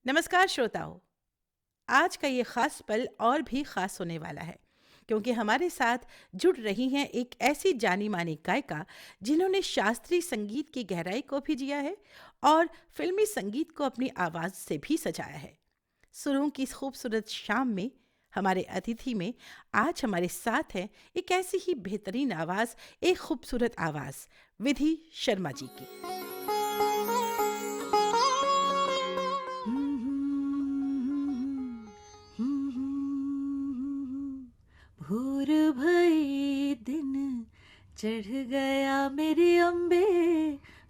नमस्कार श्रोताओं। आज का ये खास पल और भी खास होने वाला है क्योंकि हमारे साथ जुड़ रही हैं एक ऐसी जानी मानी गायिका जिन्होंने शास्त्रीय संगीत की गहराई को भी जिया है और फिल्मी संगीत को अपनी आवाज़ से भी सजाया है। सुरों की इस खूबसूरत शाम में हमारे अतिथि में आज हमारे साथ है एक ऐसी ही बेहतरीन आवाज़, एक खूबसूरत आवाज़ विधि शर्मा जी की। भोर भई दिन चढ़ गया मेरी अम्बे,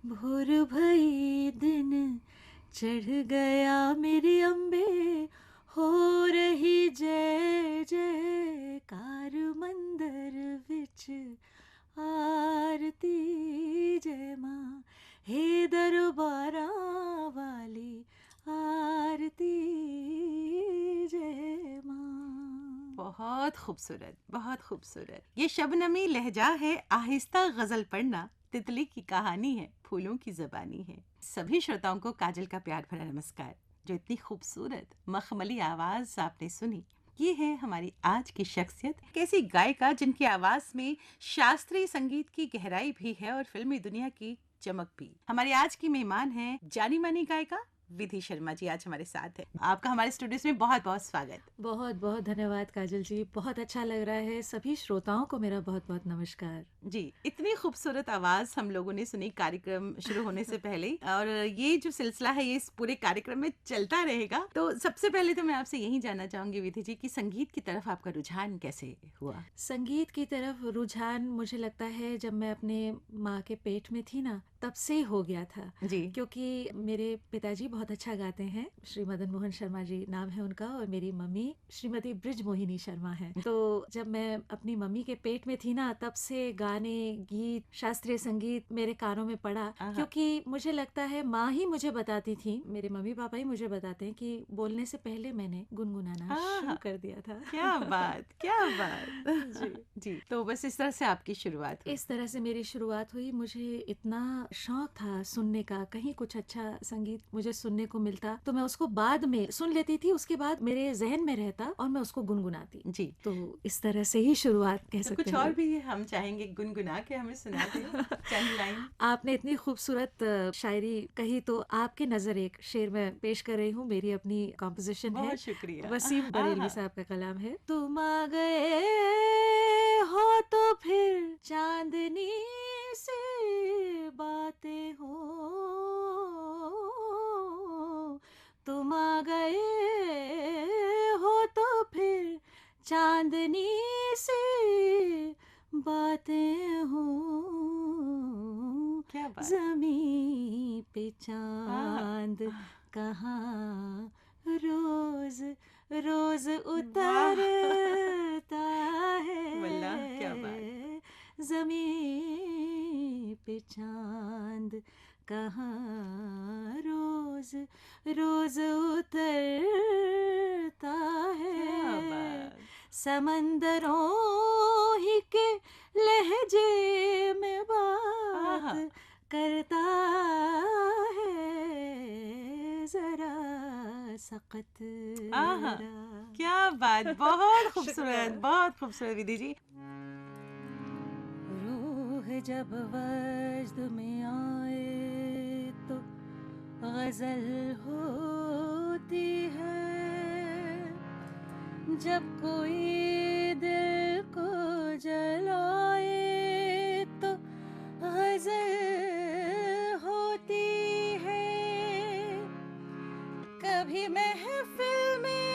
भोर भई दिन चढ़ गया मेरी अम्बे, हो रही जय जयकार मंदिर विच आरती जय माँ, हे दरबारा वाली आरती जय माँ। बहुत खूबसूरत, बहुत खूबसूरत। ये शबनमी लहजा है, आहिस्ता गजल पढ़ना, तितली की कहानी है, फूलों की जबानी है। सभी श्रोताओं को काजल का प्यार भरा नमस्कार। जो इतनी खूबसूरत मखमली आवाज आपने सुनी, ये है हमारी आज की शख्सियत, कैसी गायिका जिनकी आवाज में शास्त्रीय संगीत की गहराई भी है और फिल्मी दुनिया की चमक भी। हमारी आज की मेहमान है जानी मानी गायिका विधि शर्मा जी, आज हमारे साथ है। आपका हमारे स्टूडियोज में बहुत बहुत स्वागत। बहुत बहुत धन्यवाद काजल जी, बहुत अच्छा लग रहा है। सभी श्रोताओं को मेरा बहुत बहुत नमस्कार जी। इतनी खूबसूरत आवाज हम लोगों ने सुनी कार्यक्रम शुरू होने से पहले, और ये जो सिलसिला है ये इस पूरे कार्यक्रम में चलता रहेगा। तो सबसे पहले तो मैं आपसे यही जानना चाहूंगी विधि जी कि संगीत की तरफ आपका रुझान कैसे हुआ? संगीत की तरफ रुझान मुझे लगता है जब मैं अपने माँ के पेट में थी ना, तब से हो गया था। जी। क्योंकि मेरे पिताजी बहुत अच्छा गाते हैं, श्री मदन मोहन शर्मा जी नाम है उनका, और मेरी मम्मी श्रीमती ब्रिज मोहिनी शर्मा है। तो जब मैं अपनी मम्मी के पेट में थी ना, तब से गाने, गीत, शास्त्रीय संगीत मेरे कानों में पड़ा। क्योंकि मुझे लगता है माँ ही मुझे बताती थी, मेरे मम्मी पापा ही मुझे बताते हैं कि बोलने से पहले मैंने गुनगुनाना शुरू कर दिया था। क्या बात, क्या बात। जी। जी, तो बस इस तरह से आपकी शुरुआत हुई। इस तरह से मेरी शुरुआत हुई। मुझे इतना शौक था सुनने का, कहीं कुछ अच्छा संगीत मुझे सुनने को मिलता तो मैं उसको बाद में सुन लेती थी, उसके बाद मेरे जहन में रहता और मैं उसको गुनगुनाती। जी। तो इस तरह से ही शुरुआत कह तो सकते कुछ हैं। और भी हम चाहेंगे गुनगुना के हमें सुना दें चंद लाइन। आपने इतनी खूबसूरत शायरी कही तो आपके नजर एक शेर मैं पेश कर रही हूँ। मेरी अपनी कॉम्पोजिशन है, बहुत शुक्रिया। वसीम बरेलवी आहा। साहब का कलाम है। तुम आ गए हो तो फिर चांदनी से बातें हो, तुम आ गए हो तो फिर चांदनी से बातें हो, क्या बात। जमीन पे आहा। चांद कहाँ रोज रोज वाह। उतरता वल्लाह, क्या बात। है, जमीन पे चांद कहाँ रोज रोज उतरता क्या है, बात। समंदरों ही के लहजे में बात आहा। करता है, जरा सख्त आहा। रा। क्या बात, बहुत शुक्रिया। खूबसूरत, बहुत खूबसूरत विधि जी। रूह जब वज्द में आए तो गजल होती है, जब कोई दिल को जलाए तो गजल होती है, कभी महफिल में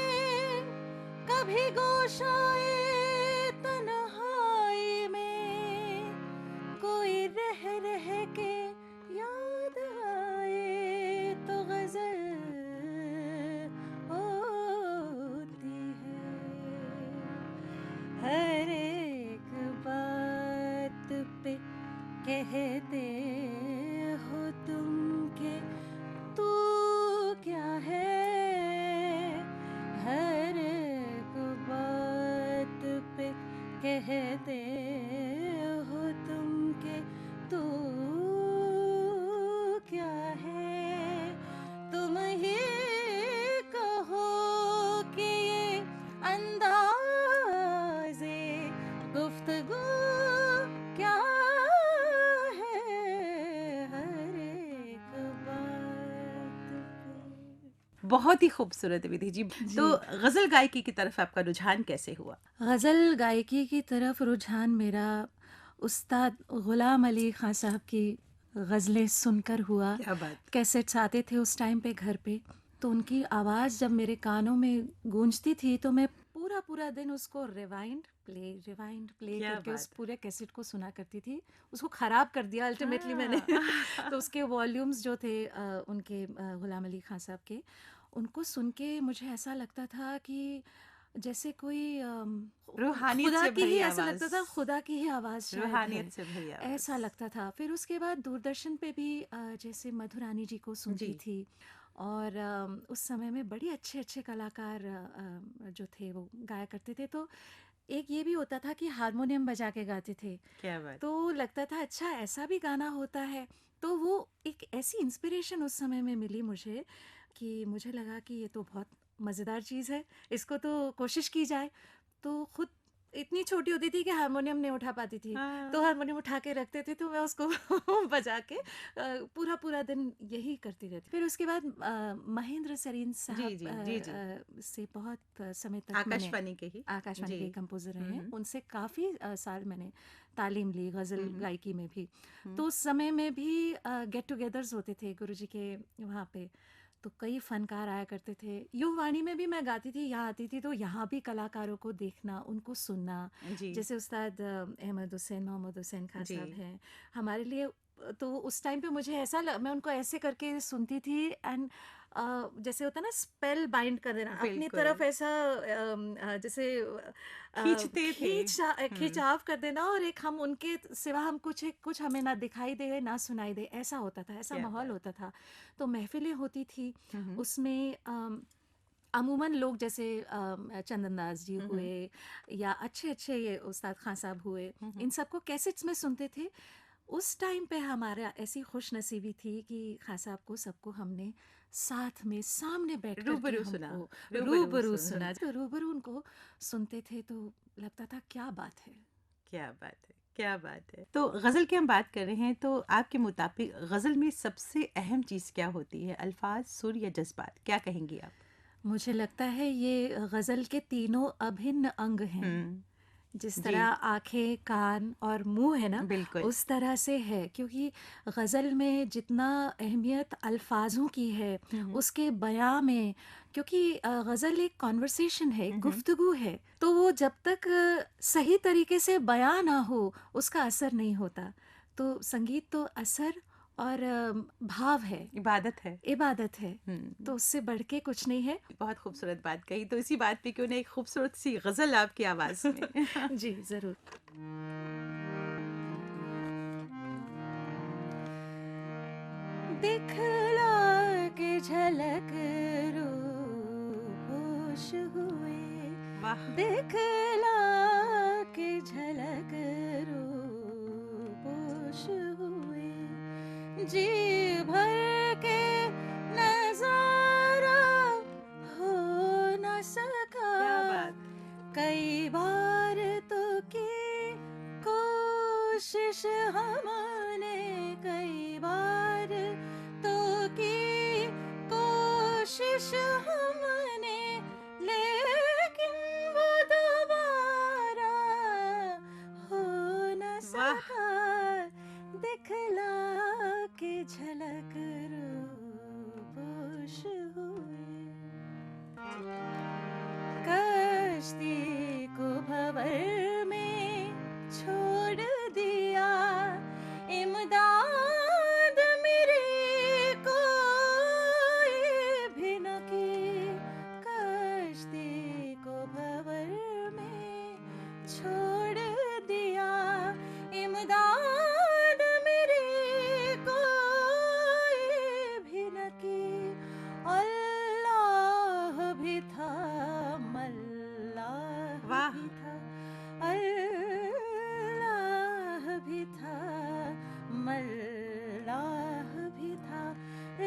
कभी गोशाए तन्हाई में, कोई रह रह के याद आए तो गजल होती है, हर एक बात पे कहते हो तुम के तू क्या है, हर एक बात पे कहते हो तुम के तू क्या है, तुम ही बहुत ही खूबसूरत विधि जी। तो जी। गजल गायकी की तरफ आपका रुझान कैसे हुआ? गज़ल गायकी की तरफ रुझान मेरा उस्ताद ग़ुलाम अली ख़ाँ साहब की गज़लें सुनकर हुआ। क्या बात। कैसेट्स आते थे उस टाइम पे घर पे, तो उनकी आवाज़ जब मेरे कानों में गूंजती थी तो मैं पूरा पूरा दिन उसको रिवाइंड प्ले क्या करके उस बात। पूरे कैसेट को सुना करती थी। उसको ख़राब कर दिया अल्टीमेटली मैंने। हाँ। तो उसके वॉल्यूम्स जो थे उनके ग़ुलाम अली ख़ाँ साहब के, उनको सुन के मुझे ऐसा लगता था कि जैसे कोई रूहानियत खुदा से की ही, भरी ऐसा लगता आवाज। था खुदा की ही आवाज़ शायद है, रूहानियत से भरी आवाज। ऐसा लगता था। फिर उसके बाद दूरदर्शन पे भी जैसे मधुरानी जी को जी। सुनती थी, और उस समय में बड़ी अच्छे अच्छे कलाकार जो थे वो गाया करते थे। तो एक ये भी होता था कि हारमोनियम बजा के गाते थे, क्या बात। तो लगता था अच्छा ऐसा भी गाना होता है। तो वो एक ऐसी इंस्पिरेशन उस समय में मिली मुझे कि मुझे लगा कि ये तो बहुत मज़ेदार चीज़ है, इसको तो कोशिश की जाए। तो खुद इतनी छोटी होती थी कि हारमोनियम नहीं उठा पाती थी, तो हाँ। हारमोनियम उठा के रखते थे तो मैं उसको बजा के पूरा पूरा दिन यही करती रहती। फिर उसके बाद महेंद्र सरीन जी साहब जी जी जी। से बहुत समय तक मैंने, आकाशवाणी के ही। आकाशवाणी जी। के कंपोज़र रहे हैं, हम्म। उनसे काफ़ी साल मैंने तालीम ली गज़ल हम्म। गायकी में भी। हम्म। तो उस समय में भी गेट टुगेदर्स होते थे गुरुजी के वहाँ पे, तो कई फ़नकार आया करते थे। युवावाणी में भी मैं गाती थी, यहाँ आती थी तो यहाँ भी कलाकारों को देखना, उनको सुनना। जी जैसे उस्ताद अहमद हुसैन, मोहम्मद हुसैन खां जी। साहब हैं हमारे लिए। तो उस टाइम पे मुझे ऐसा मैं उनको ऐसे करके सुनती थी, एंड जैसे होता है ना स्पेल बाइंड कर देना अपनी बिल्कुल। तरफ, ऐसा जैसे खींचते थे। खिंचाव कर देना, और एक हम उनके सिवा हम कुछ हमें ना दिखाई दे ना सुनाई दे, ऐसा होता था, ऐसा क्या माहौल बात। होता था। तो महफिलें होती थी हम्म। उसमें, अमूमन लोग जैसे चंदन दास जी हम्म। हुए या अच्छे अच्छे ये उस्ताद खान साहब हुए, हम्म। इन सबको कैसेट्स में सुनते थे। उस टाइम पे हमारा ऐसी खुश नसीबी थी कि खान साहब को सबको हमने साथ में सामने बैठ कर के रूबरू सुना। हमको रूबरू रूबरू सुन। सुना, तो रूबरू उनको सुनते थे तो लगता था क्या बात है। क्या बात है। क्या बात है। तो गजल की हम बात कर रहे हैं, तो आपके मुताबिक गजल में सबसे अहम चीज क्या होती है? अल्फाज, सुर या जज्बात? क्या कहेंगी आप? मुझे लगता है ये गज़ल के तीनों अभिन्न अंग हैं। हम्म। जिस जी तरह आँखें, कान और मुँह है ना, बिल्कुल। उस तरह से है, क्योंकि गज़ल में जितना अहमियत अल्फाज़ों की है, हम्म। उसके बयां में, क्योंकि गज़ल एक कॉन्वर्सेशन है, एक हम्म। गुफ्तगू है, तो वो जब तक सही तरीके से बयां ना हो, उसका असर नहीं होता। तो संगीत तो असर और भाव है, इबादत है। इबादत है, हम्म। तो उससे बढ़ के कुछ नहीं है। बहुत खूबसूरत बात कही। तो इसी बात पे क्यों ना एक खूबसूरत सी गजल आपकी आवाज में। जी, ज़रूर। दिखला के झलक रूपोश हुए, वाह। दिखला के झलक रूपोश हुए, जी भर के नजारा हो न सका। क्या बात। कई बार तो की कोशिश हमने, कई बार तो की कोशिश हमने, लेकिन वो दोबारा हो न वाह। सका। दिखला के झलक रूपोश हुए, कश्ती को भंवर में छोड़ दिया, इमदाद मेरी कोई भी न की। कश्ती को भंवर में छोड़ दिया, इमदाद मेरी कोई भी न की। अल्लाह भी था, मल्लाह वाह। भी था, अल्लाह भी था, मल्लाह भी था,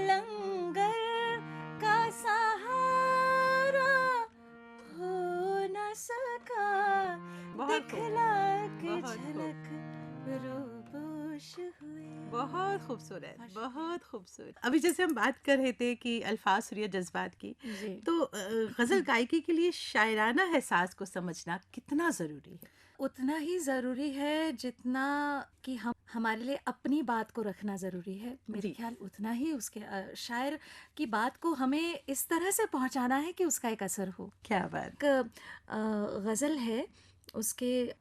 लंगर का सहारा हो न सका। बहुत खूब। दिखला के बहुत खूब। झलक रूपोश हुए। बहुत खूबसूरत, बहुत शुक्रिया। बहुत खूबसूरत। अभी जैसे हम बात कर रहे थे कि अल्फाज और या जज्बात की, जी। तो गज़ल गायकी के लिए शायराना एहसास को समझना कितना ज़रूरी है? उतना ही ज़रूरी है जितना कि हम हमारे लिए अपनी बात को रखना ज़रूरी है। मेरे जी, ख़्याल उतना ही उसके शायर की बात को हमें इस तरह से पहुँचाना है कि उसका एक असर हो। क्या बात! एक गज़ल है, उसके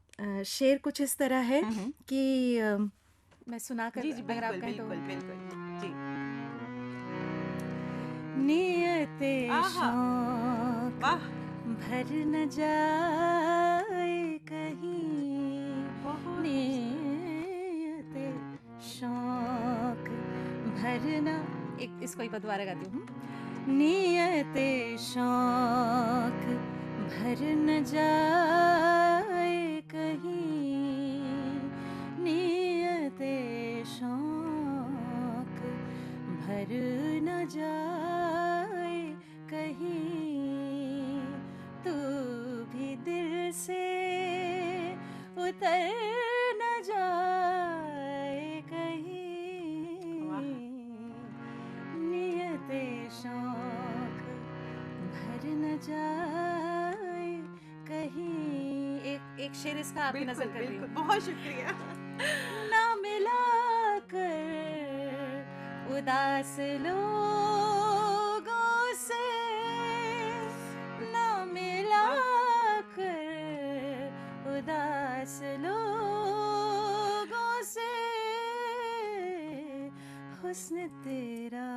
शेर कुछ इस तरह है हुँ, हुँ। कि मैं सुनाकर जी, जी, अगर आप बिल्कुल, कहें तो बिल्कुल, बिल्कुल। जी। नियते आहा! शौक वाह! भर न जाए कहीं, बहुत खूबसूरत। नियते शौक भर न, एक इसको एक बार दोबारा गाती हूँ। नियते शौक भर न जाए कहीं, नियते शौक भर न जाए कहीं, तू भी दिल से उतर न जाए वाह! कहीं, नियते शौक भर न जाए कहीं। एक शेर इसका आपकी बिल्कुल, नजर कर रही बिल्कुल, हूँ। बहुत शुक्रिया। ना मिला कर उदास लोगों से, ना मिला वाह! कर उदास लोगों से, हुस्न तेरा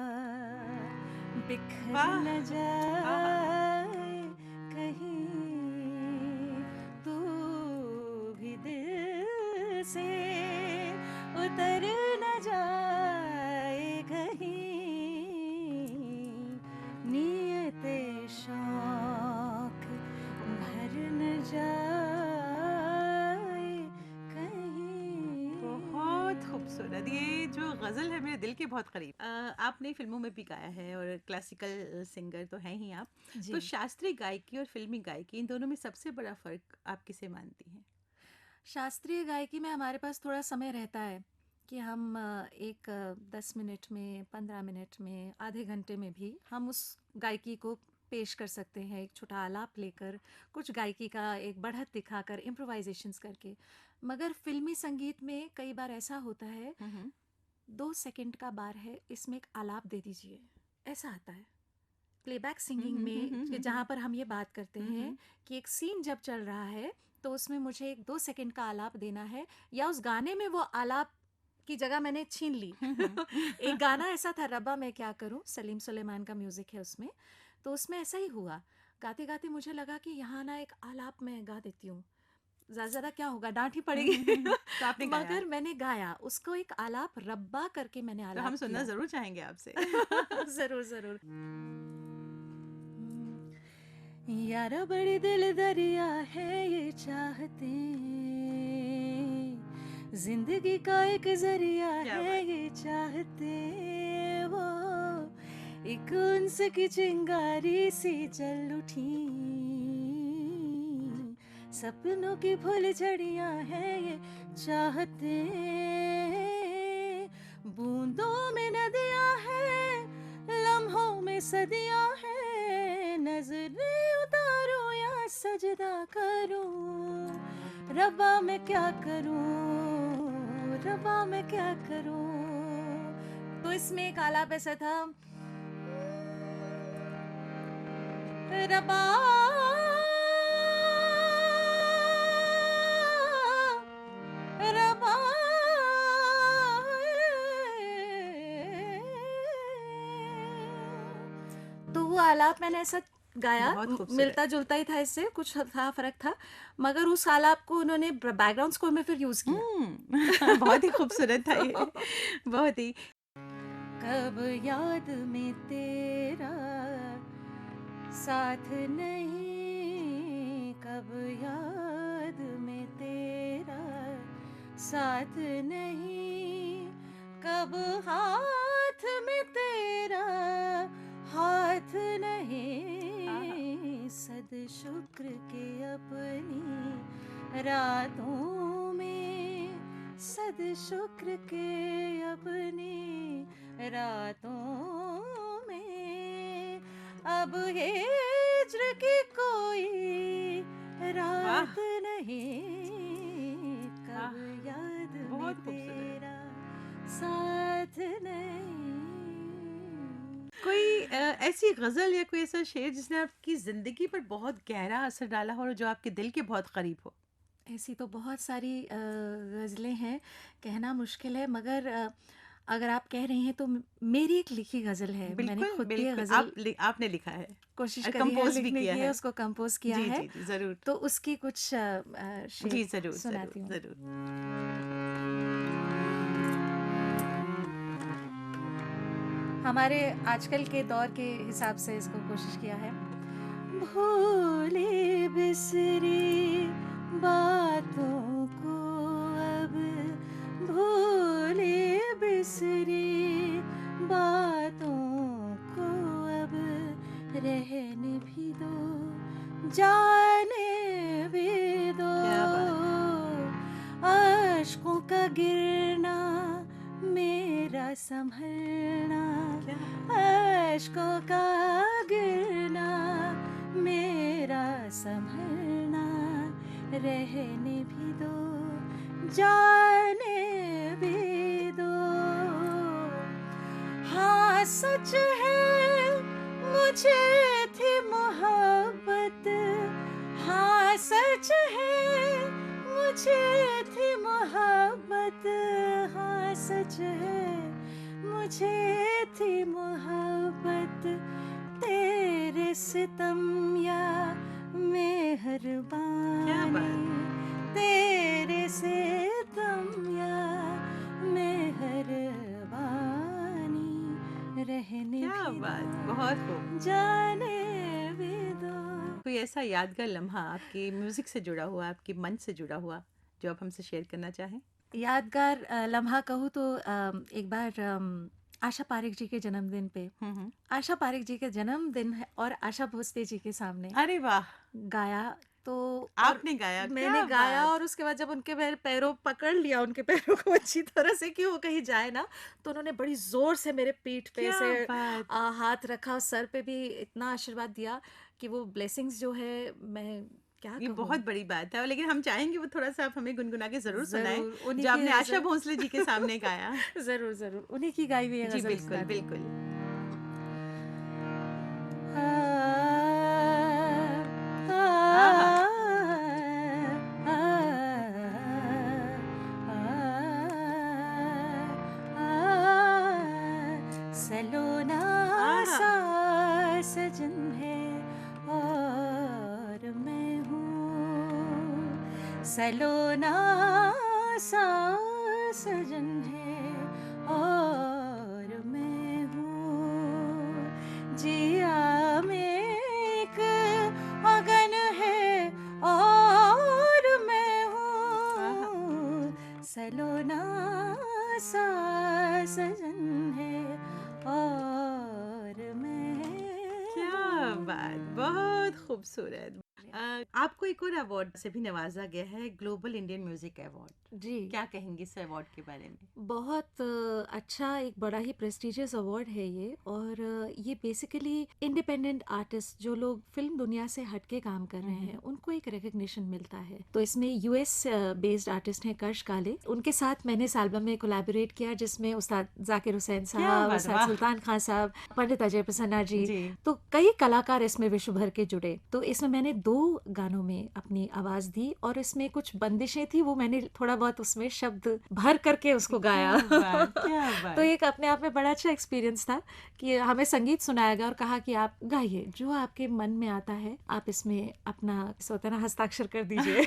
बिखर वाह! न आहा! जाए कहीं, तू भी दिल से उतर न जाए कहीं, नियते शौक भर न जाए कहीं। बहुत खूबसूरत। ये जो गज़ल है मेरे दिल के बहुत करीब। आपने फ़िल्मों में भी गाया है और क्लासिकल सिंगर तो हैं ही आप। तो जी। शास्त्रीय गायकी और फ़िल्मी गायकी इन दोनों में सबसे बड़ा फ़र्क आप किसे मानती हैं? शास्त्रीय गायकी में हमारे पास थोड़ा समय रहता है कि हम 10 मिनट में, 15 मिनट में, आधे घंटे में भी हम उस गायकी को पेश कर सकते हैं, एक छोटा आलाप लेकर, कुछ गायकी का एक बढ़त दिखाकर, इम्प्रोवाइजेशंस करके। मगर फिल्मी संगीत में कई बार ऐसा होता है, हुँ, हुँ। 2 सेकंड का बार है, इसमें एक आलाप दे दीजिए, ऐसा आता है। प्लेबैक हुँ, सिंगिंग हुँ, हुँ, में हुँ, हुँ, जहाँ पर हम ये बात करते हुँ, हैं हुँ। कि एक सीन जब चल रहा है तो उसमें मुझे एक 2 सेकंड का आलाप देना है, या उस गाने में वो आलाप की जगह मैंने छीन ली। हुँ, एक हुँ। गाना ऐसा था, रब्बा मैं क्या करूं, सलीम सुलेमान का म्यूजिक है उसमें। तो उसमें ऐसा ही हुआ, गाते गाते मुझे लगा कि यहाँ ना एक आलाप मैं गा देती हूँ, ज़्यादा ज़्यादा क्या होगा, डांट ही हुँ, पड़ेगी। हुँ, हुँ, हुँ। तो आपने गाया। मगर मैंने गाया उसको, एक आलाप रब्बा करके मैंने तो हम आलाप सुनना किया। ज़रूर चाहेंगे आपसे। जरूर जरूर। यारा बड़ी दिल दरिया है ये चाहते, जिंदगी का एक जरिया क्या है बात! ये चाहते, वो एक उनसे की चिंगारी सी जल उठी, सपनों की फूल झड़ियां है ये चाहते, बूंदों में नदियां है, लम्हों में सदियां है, नजरें उतारो या सजदा करूं, रब्बा मैं क्या करूं, रब्बा मैं क्या करूं। तो इसमें एक आलाप ऐसा था, रब्बा रब्बा, तो वो आलाप मैंने ऐसा गाया, बहुत खूबसूरत। मिलता जुलता ही था, इससे कुछ था, फर्क था, मगर उस आलाप को उन्होंने बैकग्राउंड स्कोर में फिर यूज किया। हुँ। बहुत ही खूबसूरत था ये, बहुत ही। कब याद में तेरा साथ नहीं, कब याद में तेरा साथ नहीं, कब हाथ में तेरा हाथ आहा! नहीं, सद शुक्र के अपनी रातों में, सद शुक्र के रातों में, अब हिज्र की कोई वाह रात नहीं, वाह कब याद में बहुत खूबसूरत। तेरा साथ नहीं। कोई ऐसी गजल या कोई ऐसा शेर जिसने आपकी जिंदगी पर बहुत गहरा असर डाला हो और जो आपके दिल के बहुत करीब हो? ऐसी तो बहुत सारी गज़लें हैं, कहना मुश्किल है, मगर अगर आप कह रही हैं तो मेरी एक लिखी गज़ल है। मैंने बिल्कुल खुद भी ये बिल्कुल, गज़ल आपने लिखा है कोशिश और करी है कंपोज भी लिखने किया की, है। उसको कंपोज़ किया जी है, जी जी, जरूर। तो उसकी कुछ जी शेर जरूर जरूर सुनाती हूँ। जरूर। हमारे आजकल के दौर के हिसाब से इसको कोशिश किया है। भूले बिसरी बातों को अब, भूले बिसरी बातों को अब, रहने भी दो, जाने भी दो। क्या बात अश्कों का गिरना मेरा संभलना, क्या बात। अश्कों का गिरना मेरा संभलना, रहने भी दो, जाने भी दो। हाँ सच है मुझे थी मोहब्बत, हाँ सच है मुझे थी मोहब्बत, हाँ सच है मुझे थी मोहब्बत, तेरे सितम या क्या मेहरबानी, बात। तेरे सितम या मेहरबानी, रहने क्या भी बात, दो, बहुत खूब। जाने भी दो। कोई ऐसा यादगार लम्हा आपके म्यूजिक से जुड़ा हुआ, आपके मन से जुड़ा हुआ, जो आप हमसे शेयर करना चाहें? यादगार लम्हा कहूँ तो एक बार आशा पारेख जी के जन्मदिन पे, हम्म। आशा पारेख जी के जन्मदिन है और आशा भोसले जी के सामने अरे वाह, गाया, तो और आपने गाया, मैंने क्या गाया, बात। और उसके बाद जब उनके पैरों पकड़ लिया उनके पैरों को अच्छी तरह से कि वो कहीं जाए ना, तो उन्होंने बड़ी जोर से मेरे पीठ पे क्या से बात। हाथ रखा और सर पे भी इतना आशीर्वाद दिया कि वो ब्लेसिंग्स जो है, मैं क्या ये कहूँ। बहुत बड़ी बात है, और लेकिन हम चाहेंगे वो थोड़ा सा आप हमें गुनगुना के जरूर सुनाएं, जरूर उन्हीं जो की आपने आशा गजल भोसले जी के सामने गाया। जरूर जरूर उन्हीं की गाई हुई ये जी गजल बिल्कुल सुनाती बिल्कुल। आहा। सलोना आहा। सा सजन है और मैं हूँ, सलोना सा सजन है और मैं हूँ, जिया में एक अगन है और मैं आहा। हूँ, सलोना सा सजन है और मैं क्या बात, हूँ। बहुत खूबसूरत। आपको एक और अवार्ड से भी नवाजा गया है, ग्लोबल इंडियन म्यूजिक अवार्ड। जी, क्या कहेंगे इस अवार्ड के बारे में? बहुत अच्छा, एक बड़ा ही प्रेस्टिजियस अवार्ड है ये, और ये बेसिकली इंडिपेंडेंट आर्टिस्ट जो लोग फिल्म दुनिया से हटके काम कर रहे हैं उनको एक रिकग्निशन मिलता है। तो इसमें यूएस बेस्ड आर्टिस्ट हैं कर्श काले, उनके साथ मैंने इस एल्बम में कोलैबोरेट किया, जिसमें उस्ताद जाकिर हुसैन क्या साहब, बात, उस्ताद वाह। सुल्तान खान साहब, पंडित अजय प्रसन्ना जी, जी। तो कई कलाकार इसमें विश्व भर के जुड़े। तो इसमें मैंने 2 गानों में अपनी आवाज दी, और इसमें कुछ बंदिशें थी, वो मैंने थोड़ा बहुत उसमें शब्द भर करके उसको गाया। क्या बात, क्या तो बात। एक अपने आप में बड़ा अच्छा एक्सपीरियंस था कि हमें संगीत सुनाया गया और कहा कि आप गाइए, जो आपके मन में आता है आप इसमें अपना सोतना हस्ताक्षर कर दीजिए।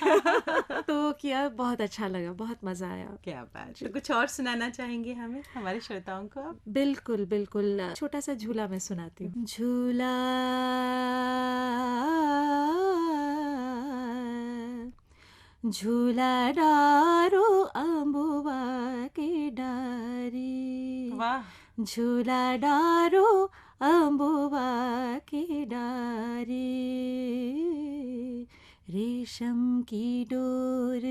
तो किया, बहुत अच्छा लगा, बहुत मजा आया। क्या बात। जी। तो कुछ और सुनाना चाहेंगे हमें, हमारे श्रोताओं को आप? बिल्कुल बिल्कुल, छोटा सा झूला मैं सुनाती हूँ। झूला झूला डारो अम्बुआ की डारी, वाह। झूला डारो अम्बुआ की डारी, रेशम की डोर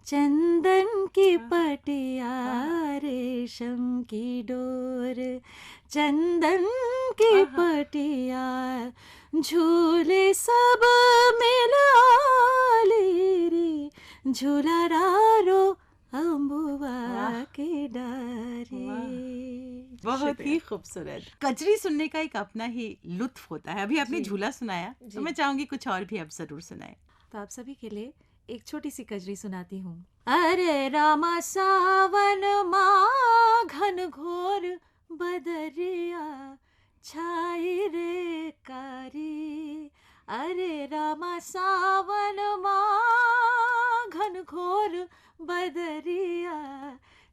चंदन की हाँ, पटिया हाँ, रेशम की डोर, चंदन की हाँ, पटिया झूले सब मिला रे, झूला रारो अम्बुआ वाह की डारी। वाह, बहुत शुक्रिया ही खूबसूरत। कजरी सुनने का एक अपना ही लुत्फ होता है। अभी आपने जी झूला सुनाया, तो जी। मैं चाहूंगी कुछ और भी आप जरूर सुनाएं। तो आप सभी के लिए एक छोटी सी कजरी सुनाती हूँ। अरे रामा सावन माँ घन घोर बदरिया छाई रे कारी, अरे रामा सावन माँ घन घोर बदरिया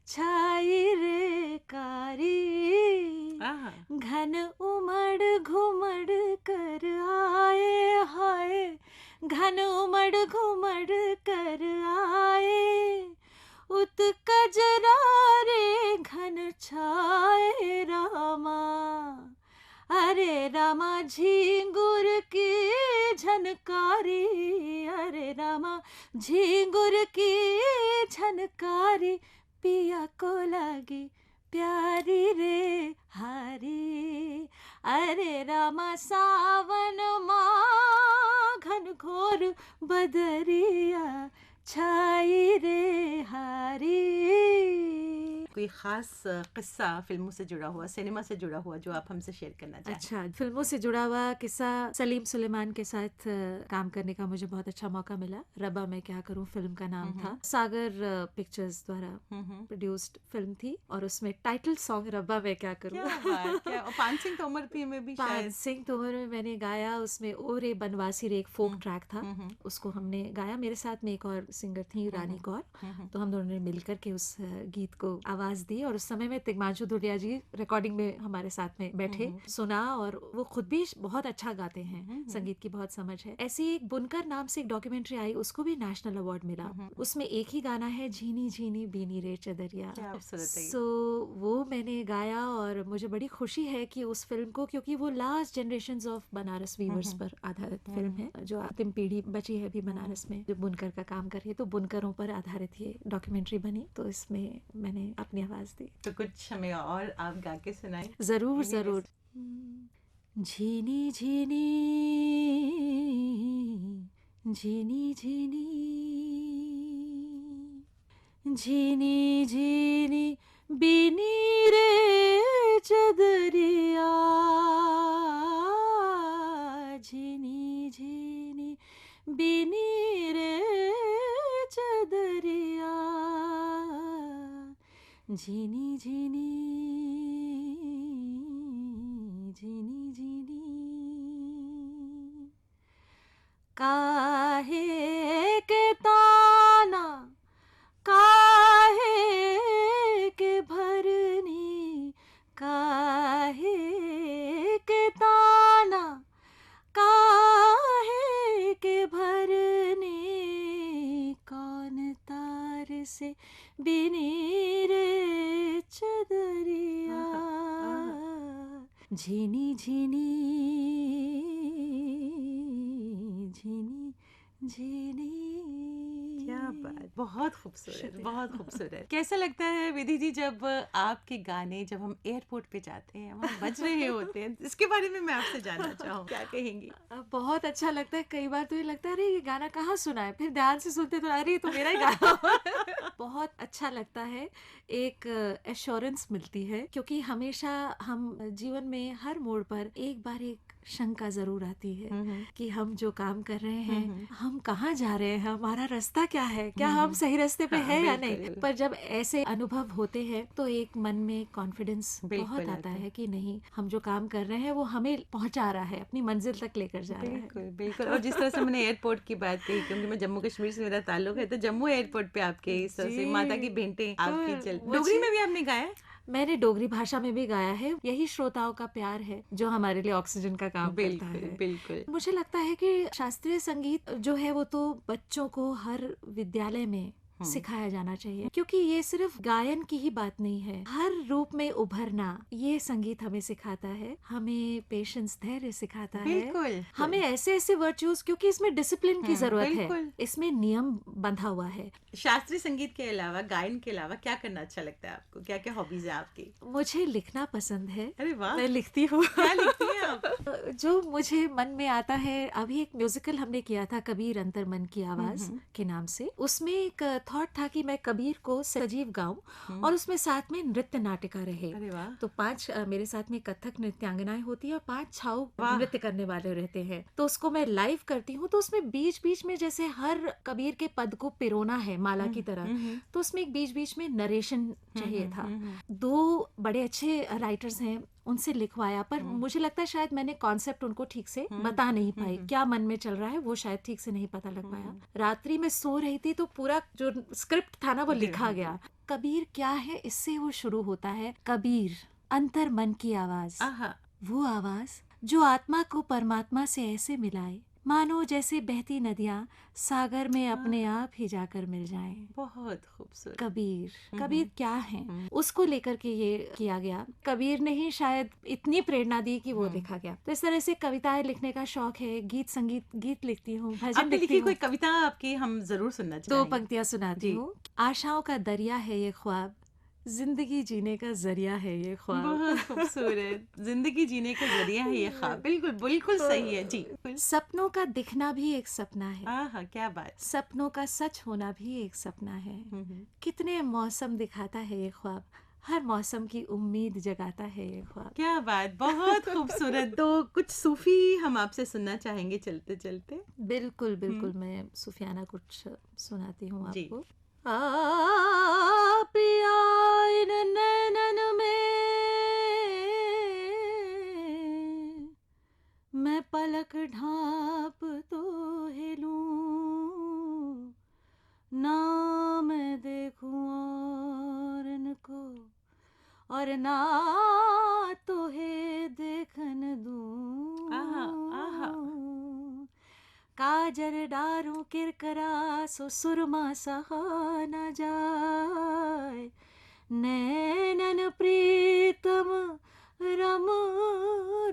छाई रे कारी, आहा, घन उमड़ घुमड़ कर आए हाय, घन उमड़ घुमड़ कर आए, उत्कज रे घन छाए रामा, अरे रामा झिंगुर की झनकारी, अरे रामा झिंगुर की झनकारी, पिया को लगी प्यारी रे हारी, अरे रामा सावन माँ घन घोर बदरिया छाई रे हारी। कोई खास किस्सा फिल्मों से जुड़ा हुआ, सिनेमा से जुड़ा हुआ जो आप हमसे शेयर करना चाहें? अच्छा, फिल्मों से जुड़ा हुआ किस्सा, सलीम सुलेमान के साथ काम करने का मुझे बहुत अच्छा मौका मिला। रब्बा मैं क्या करूं फिल्म का नाम था। सागर पिक्चर्स द्वारा प्रोड्यूस्ड फिल्म थी और उसमें टाइटल सॉन्ग रब्बा मैं क्या करूं। क्या बात, क्या! और पान सिंह तोमर थी में भी पान शायद। सिंह तोमर में मैंने गाया, उसमें ओ रे बनवासी रे एक फोक ट्रैक था, उसको हमने गाया। मेरे साथ में एक और सिंगर थी रानी कौर, तो हम दोनों ने मिलकर के उस गीत को आवाज दी और उस समय में तिग्मांशु धुलिया जी रिकॉर्डिंग में हमारे साथ में बैठे, सुना, और वो खुद भी बहुत अच्छा गाते हैं, संगीत की बहुत समझ है। ऐसी एक बुनकर नाम से एक डॉक्यूमेंट्री आई, उसको भी नेशनल अवार्ड मिला। उसमें एक ही गाना है, झीनी झीनी बीनी रे चदरिया। क्या खूबसूरत है ये। सो वो मैंने गाया और मुझे बड़ी खुशी है कि उस फिल्म को, क्योंकि वो last generations of Banaras weavers पर आधारित फिल्म है, जो अंतिम पीढ़ी बची है अभी बनारस में जो बुनकर का काम कर रही है, तो बुनकरों पर आधारित ये डॉक्यूमेंट्री बनी, तो इसमें मैंने अपनी आवाज दी। तो कुछ हमें और आप गा के सुनाएं। जरूर इन्हीं में जरूर। झीनी झीनी झीनी झीनी झीनी झीनी बीनी रे चदरिया, झीनी झीनी बीनी रे चदरिया, झीनी झीनी झीनी झीनी, काहे के ताना काहे के भरनी, काहे के ताना काहे के भरनी, कौन तार से बिनी रे चदरिया, झीनी झीनी झीनी झीनी। क्या बात, बहुत खूबसूरत, बहुत खूबसूरत। कैसा लगता है विधि जी जब आपके गाने, जब हम एयरपोर्ट पे जाते हैं, वहाँ बज रहे होते हैं, इसके बारे में मैं आपसे जानना चाहूँ, क्या कहेंगी? बहुत अच्छा लगता है। कई बार तो ये लगता है अरे ये गाना कहाँ सुना है, फिर ध्यान से सुनते तो अरे ये तो मेरा ही गाना। बहुत अच्छा लगता है, एक एश्योरेंस मिलती है, क्योंकि हमेशा हम जीवन में हर मोड़ पर एक बार एक शंका जरूर आती है कि हम जो काम कर रहे हैं, हम कहाँ जा रहे हैं, हमारा रास्ता क्या है, क्या हम सही रास्ते पे है या नहीं। पर जब ऐसे अनुभव होते हैं तो एक मन में कॉन्फिडेंस बहुत आता है कि नहीं, हम जो काम कर रहे हैं वो हमें पहुंचा रहा है, अपनी मंजिल तक लेकर जा रहा है। बिल्कुल बिल्कुल। और जिस तरह से मैंने एयरपोर्ट की बात कही, क्योंकि मैं जम्मू कश्मीर से मेरा ताल्लुक है, तो जम्मू एयरपोर्ट पे आपके इस तरह से माता की भेंटें आपकी चल, डोगरी में भी आपने गाया? मैंने डोगरी भाषा में भी गाया है। यही श्रोताओं का प्यार है जो हमारे लिए ऑक्सीजन का काम करता है। बिल्कुल। मुझे लगता है कि शास्त्रीय संगीत जो है वो तो बच्चों को हर विद्यालय में सिखाया जाना चाहिए, क्योंकि ये सिर्फ गायन की ही बात नहीं है, हर रूप में उभरना ये संगीत हमें सिखाता है, हमें पेशेंस, धैर्य सिखाता है, बिल्कुल हमें ऐसे ऐसे वर्च्यूज, क्योंकि इसमें डिसिप्लिन की जरूरत है, बिल्कुल। इसमें नियम बंधा हुआ है। शास्त्रीय संगीत के अलावा, गायन के अलावा क्या करना अच्छा लगता है आपको? क्या क्या हॉबीज है आपकी? मुझे लिखना पसंद है, अरे वाह, मैं लिखती हूँ। क्या लिखती हैं आप? जो मुझे मन में आता है, अभी एक म्यूजिकल हमने किया था कबीर अंतर मन की आवाज के नाम से, उसमें एक थॉट था कि मैं कबीर को सजीव गाऊं और उसमें साथ में नृत्य नाटिका रहे। अरे वाह, तो 5 मेरे साथ में कथक नृत्यांगनाएं होती है और 5 छाऊ वाह। नृत्य करने वाले रहते हैं, तो उसको मैं लाइव करती हूँ। तो उसमें बीच बीच में जैसे हर कबीर के पद को पिरोना है माला की तरह, तो उसमें एक बीच बीच में नरेशन चाहिए था। 2 बड़े अच्छे राइटर्स हैं, उनसे लिखवाया, पर मुझे लगता है शायद मैंने कॉन्सेप्ट उनको ठीक से बता नहीं पाई, क्या मन में चल रहा है वो शायद ठीक से नहीं पता लग पाया। रात्रि में सो रही थी तो पूरा जो स्क्रिप्ट था ना वो लिखा गया। कबीर क्या है, इससे वो शुरू होता है, कबीर अंतर मन की आवाज, आहा, वो आवाज जो आत्मा को परमात्मा से ऐसे मिलाए मानो जैसे बहती नदियां सागर में अपने आप ही जाकर मिल जाएं। बहुत खूबसूरत। कबीर क्या है, उसको लेकर के ये किया गया। कबीर ने ही शायद इतनी प्रेरणा दी कि वो लिखा गया। तो इस तरह से कविताएं लिखने का शौक है, गीत लिखती हूँ, भजन आपने लिखती लिखी कोई हूँ। कविता आपकी हम जरूर सुनना 2 चाहेंगे। पंक्तियां सुनाती जी। हूँ। आशाओं का दरिया है ये ख्वाब, जिंदगी जीने का जरिया है ये ख्वाब। बहुत खूबसूरत, जिंदगी जीने का जरिया है ये ख्वाब। बिल्कुल बिल्कुल सही है जी। सपनों का दिखना भी एक सपना है, आहा, क्या बात। सपनों का सच होना भी एक सपना है। कितने मौसम दिखाता है ये ख्वाब, हर मौसम की उम्मीद जगाता है ये ख्वाब। क्या बात, बहुत खूबसूरत। तो कुछ सूफी हम आपसे सुनना चाहेंगे चलते चलते। बिल्कुल बिल्कुल, मैं सुफियाना कुछ सुनाती हूँ जी। आपको। पिया इन नैनन में मैं पलक ढाप तो हिलूं, ना मैं देखूं और इनको और ना तो है देखन दूं। आहा, आहा। काजल डारूं किरकरा सो सुरमा सहा न जाए, नैनन प्रीतम रम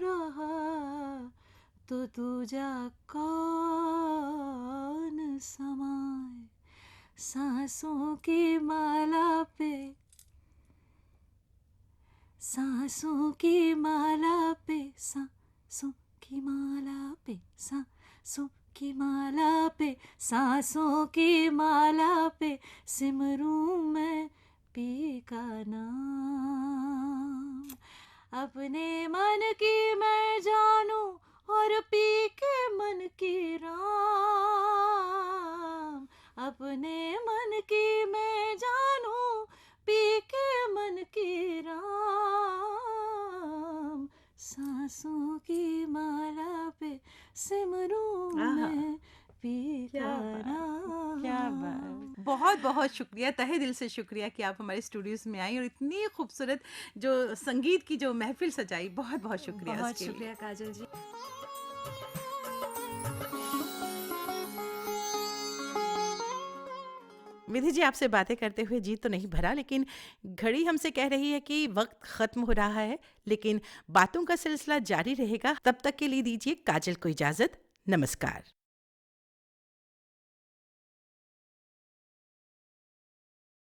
रहा तो तुझा कौन समाए, सांसों की माला पे, सांसों की माला पे, सांसों की माला पे, सांसों की माला पे, सांसों की माला पे सिमरूं मैं पी का नाम। अपने मन की मैं जानूं और पी के मन की राम, अपने मन की मैं जानूं पी के मन की राम, सांसों की माला पे सिमरूं आहा, मैं पी क्या का बात, नाम। क्या बात। बहुत बहुत शुक्रिया, तहे दिल से शुक्रिया कि आप हमारे स्टूडियोज में आई और इतनी खूबसूरत जो संगीत की जो महफिल सजाई। बहुत बहुत शुक्रिया बहुत उसके लिए। शुक्रिया काजल जी। विधि जी, आपसे बातें करते हुए जी तो नहीं भरा, लेकिन घड़ी हमसे कह रही है कि वक्त खत्म हो रहा है, लेकिन बातों का सिलसिला जारी रहेगा। तब तक के लिए दीजिए काजल को इजाजत। नमस्कार।